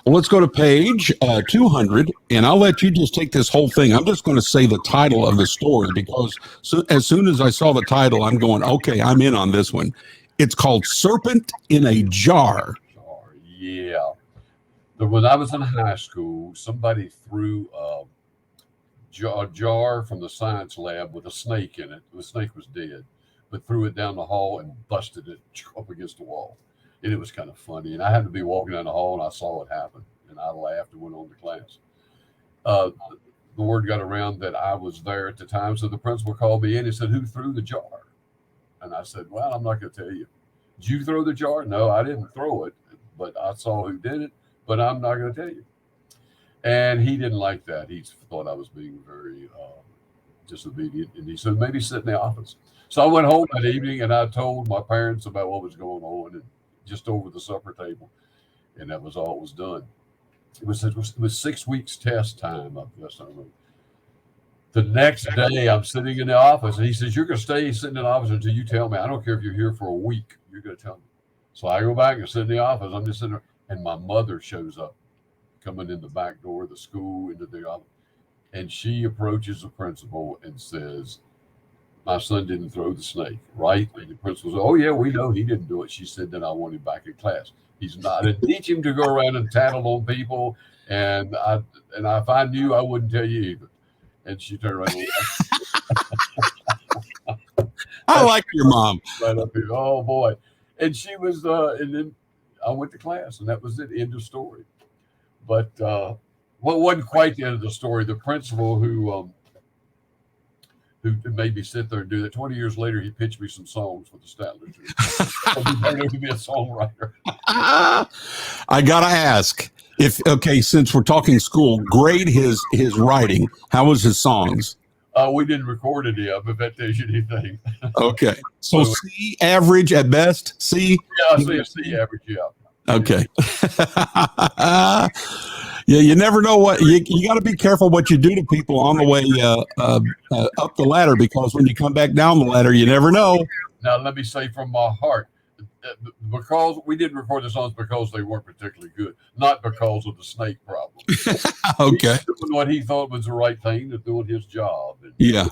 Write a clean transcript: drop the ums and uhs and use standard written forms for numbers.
Well, let's go to page 200, and I'll let you just take this whole thing. I'm just going to say the title of the story because as soon as I saw the title, I'm going, okay, I'm in on this one. It's called Serpent in a Jar. Yeah. When I was in high school, somebody threw a jar from the science lab with a snake in it. The snake was dead, but threw it down the hall and busted it up against the wall. And it was kind of funny. And I happened to be walking down the hall and I saw it happen. And I laughed and went on to class. The word got around that I was there at the time. So the principal called me in and said, "Who threw the jar?" And I said, "Well, I'm not going to tell you." "Did you throw the jar?" "No, I didn't throw it, but I saw who did it, but I'm not going to tell you." And he didn't like that. He thought I was being very disobedient. And he said, "Maybe sit in the office." So I went home that evening and I told my parents about what was going on, and just over the supper table. And that was all it was done. It was 6 weeks test time. I guess I remember. The next day, I'm sitting in the office, and he says, "You're going to stay sitting in the office until you tell me. I don't care if you're here for a week. You're going to tell me." So I go back and sit in the office. I'm just sitting there, and my mother shows up, coming in the back door of the school into the office, and she approaches the principal and says, "My son didn't throw the snake, right?" And the principal said, "Oh, yeah, we know he didn't do it." She said, "Then I want him back in class. He's not. And teach him to go around and tattle on people. And if I knew, I wouldn't tell you either." And she turned around and I like your mom. Right up here. Oh, boy. And she was, and then I went to class, and that was it. End of story. But what wasn't quite the end of the story, the principal who made me sit there and do that, 20 years later, he pitched me some songs for the Statler. He turned out to be a songwriter. I got to ask, since we're talking school, grade his writing. How was his songs? We didn't record any of it, if that tells you anything. Okay. So C average at best? C? Yeah, I see a C average, yeah. Okay. Yeah, you never know what you got to be careful what you do to people on the way up the ladder, because when you come back down the ladder, you never know. Now, let me say from my heart, because we didn't record the songs because they weren't particularly good, not because of the snake problem. Okay. He was doing what he thought was the right thing, to doing his job. Yeah.